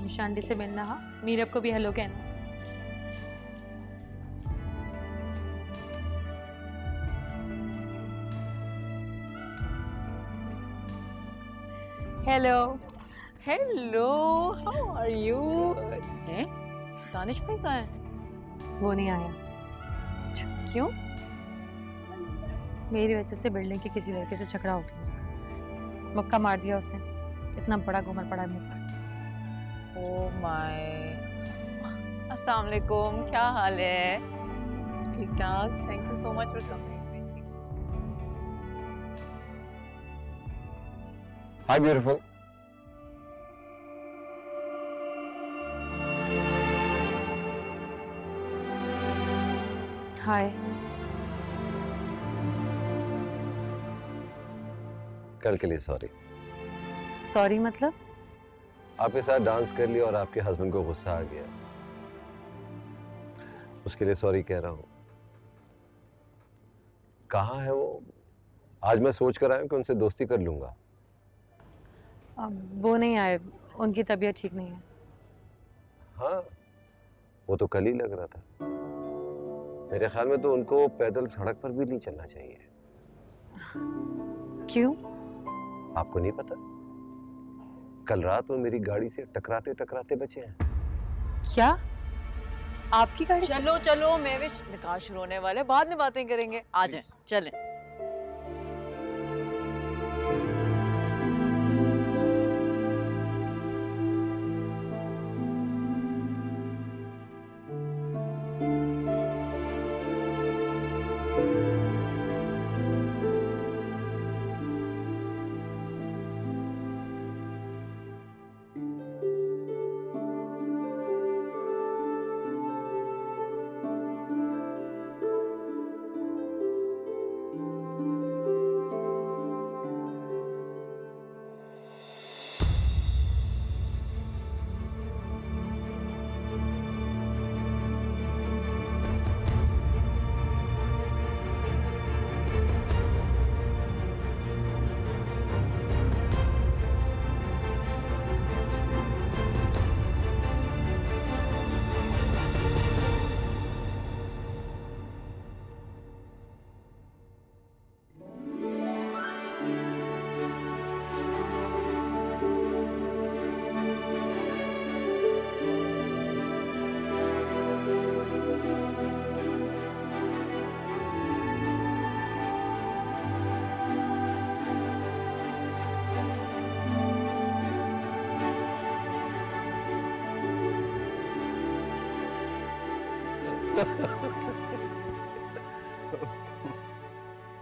हमेशा आंटी से मिलना। हाँ, मीरब को भी हेलो कहना। Hello. Hello, how are you? हैं? दानिश भाई कहाँ है? वो नहीं आया। क्यों? मेरी वजह से बिल्डिंग के किसी लड़के से झगड़ा हो गया उसका। मुक्का मार दिया उसने। इतना बड़ा घूमर पड़ा है मुंह पर। Oh my. अस्सलाम वालेकुम, क्या हाल है? ठीक ठाक। Thank you so much for coming. Hi beautiful. Hi. कल के लिए सॉरी। सॉरी मतलब? आपके साथ डांस कर लिया और आपके हस्बैंड को गुस्सा आ गया, उसके लिए सॉरी कह रहा हूं। कहाँ है वो? आज मैं सोच कर आया हूं कि उनसे दोस्ती कर लूंगा। वो नहीं आए, उनकी तबीयत ठीक नहीं है। हाँ, वो तो कल ही लग रहा था। मेरे ख्याल में तो उनको पैदल सड़क पर भी नहीं चलना चाहिए। क्यों? आपको नहीं पता? कल रात वो मेरी गाड़ी से टकराते टकराते बचे हैं। क्या? आपकी गाड़ी से? चलो चलो, मेविश, निकाह शुरू होने वाले, बाद में बातें करेंगे। आ जाएं, चलें।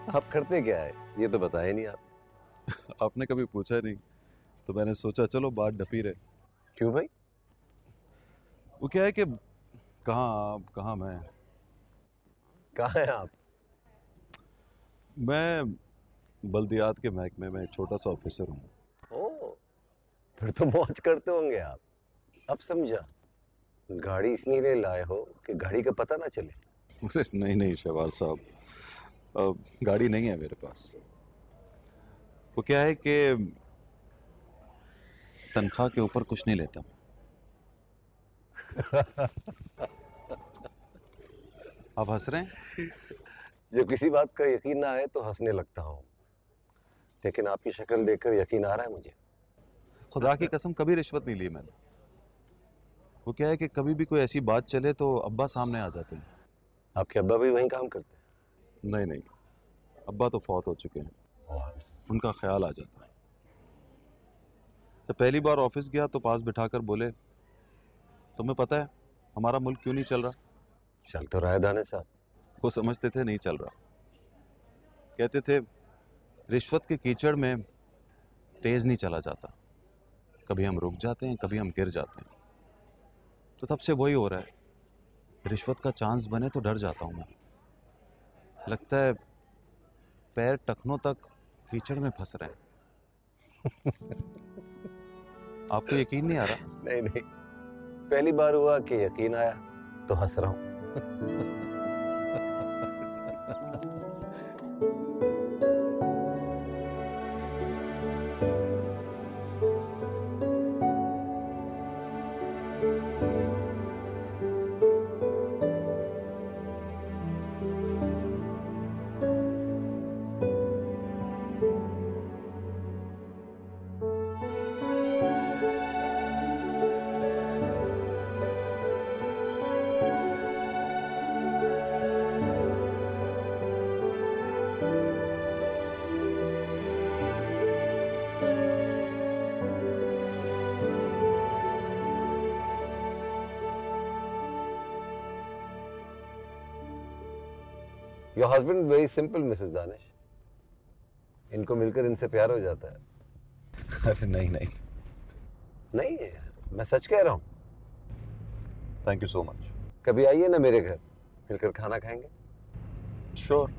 आप करते क्या है ये तो बताया नहीं आप। आपने कभी पूछा नहीं तो मैंने सोचा चलो बात ढपी रहे। क्यों भाई? वो क्या है कि कहाँ आप कहाँ मैं। कहाँ हैं आप? मैं बल्दियात के महकमे में छोटा सा ऑफिसर हूँ। ओ, फिर तो मौज करते होंगे आप। अब समझा, गाड़ी इसलिए लाए हो कि गाड़ी का पता ना चले। अरे नहीं नहीं शहबाज साहब, गाड़ी नहीं है मेरे पास। वो क्या है कि तनख्वाह के ऊपर कुछ नहीं लेता। आप हंस रहे हैं? जब किसी बात का यकीन ना आए तो हंसने लगता हूँ, लेकिन आपकी शक्ल देखकर यकीन आ रहा है मुझे। खुदा की कसम कभी रिश्वत नहीं ली मैंने। वो क्या है कि कभी भी कोई ऐसी बात चले तो अब्बा सामने आ जाते हैं। आपके अब्बा भी वहीं काम करते हैं? नहीं नहीं, अब्बा तो फौत हो चुके हैं, उनका ख्याल आ जाता है। जब पहली बार ऑफिस गया तो पास बिठाकर बोले, तुम्हें पता है हमारा मुल्क क्यों नहीं चल रहा? चल तो रहा है दाने साहब। वो समझते थे नहीं चल रहा। कहते थे रिश्वत के कीचड़ में तेज नहीं चला जाता, कभी हम रुक जाते हैं कभी हम गिर जाते हैं। तो तब से वही हो रहा है, रिश्वत का चांस बने तो डर जाता हूं मैं। लगता है पैर टखनों तक कीचड़ में फंस रहे हैं। आपको यकीन नहीं आ रहा? नहीं नहीं, पहली बार हुआ कि यकीन आया तो हंस रहा हूं। Your husband very simple Mrs Danish, इनको मिलकर इनसे प्यार हो जाता है। अरे नहीं नहीं, नहीं है, मैं सच कह रहा हूँ। Thank you so much. कभी आइए ना मेरे घर, मिलकर खाना खाएंगे। श्योर।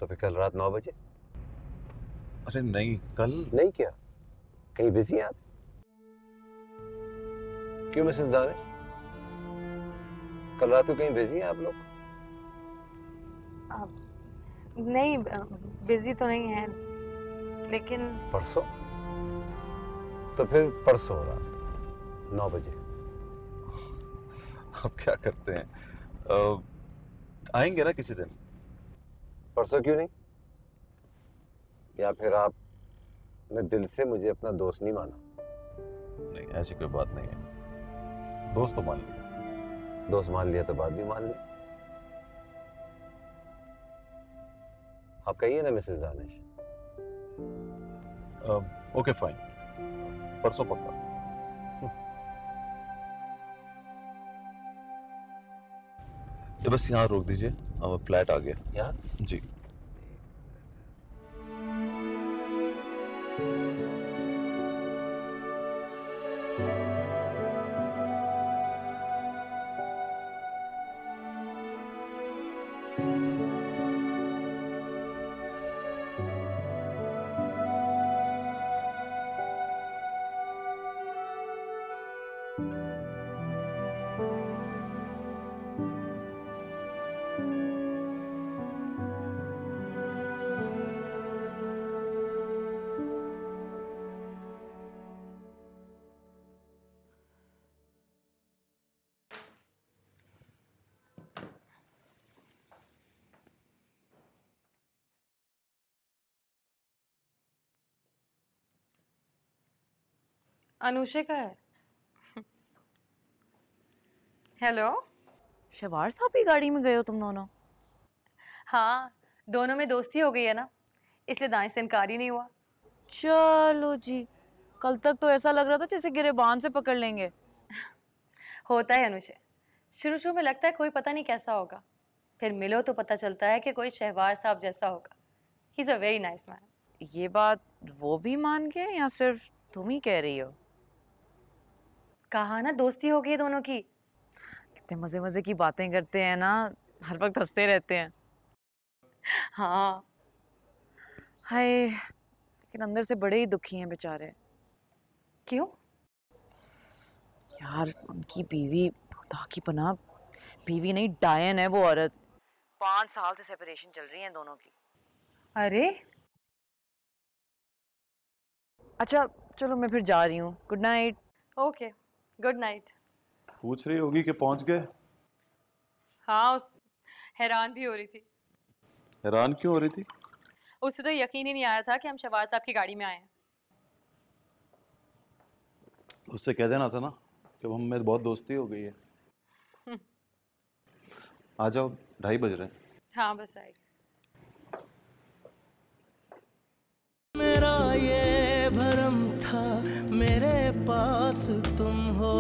तो फिर कल रात 9 बजे। अरे नहीं, कल नहीं क्या, कहीं बिजी हैं आप? क्यों मिसेस दानिश, कल रात को कहीं बिजी हैं आप लोग? नहीं, बिजी तो नहीं है, लेकिन परसों? तो फिर परसों रात 9 बजे। अब क्या करते हैं, आएंगे ना किसी दिन। परसों क्यों नहीं? या फिर आपने दिल से मुझे अपना दोस्त नहीं माना? नहीं, ऐसी कोई बात नहीं है, दोस्त तो मान लिया। दोस्त मान लिया तो बात भी मान ली। आप कहिए ना मिसेस दानिश। ओके फाइन, परसों पक्का। तो बस यहाँ रोक दीजिए, अब फ्लैट आ गया। यहाँ? जी। अनुषे का है। हेलो। शवार साहब की गाड़ी में गए हो तुम दोनों? हाँ, दोनों में दोस्ती हो गई है ना, इसलिए दानिश से इनकार ही नहीं हुआ। चलो जी, कल तक तो ऐसा लग रहा था जैसे गिरेबान से पकड़ लेंगे। होता है अनुषे, शुरू शुरू में लगता है कोई पता नहीं कैसा होगा, फिर मिलो तो पता चलता है कि कोई शहवार साहब जैसा होगा। He is a very nice man. ये बात वो भी मान गए या सिर्फ तुम ही कह रही हो? कहा ना दोस्ती हो गई दोनों की। कितने मजे मजे की बातें करते हैं ना, हर वक्त हंसते रहते हैं। हाँ। हाय, लेकिन अंदर से बड़े ही दुखी हैं बेचारे। क्यों? यार उनकी बीवी, खुदा की पनाह, बीवी नहीं डायन है वो औरत। 5 साल से सेपरेशन चल रही है दोनों की। अरे अच्छा चलो मैं फिर जा रही हूँ, good night. Okay, good night. पूछ रही होगी कि पहुंच गए। हाँ, हैरान भी हो रही थी। हैरान क्यों हो रही थी? उससे तो यकीन ही नहीं आया था कि हम शहवाज साहब की गाड़ी में आए हैं। उससे कह देना था ना कि हम में बहुत दोस्ती हो गई है। आ जाओ, 2:30 बज रहे हैं। हाँ बस आएगी। मेरा ये भरम था मेरे पास तुम हो।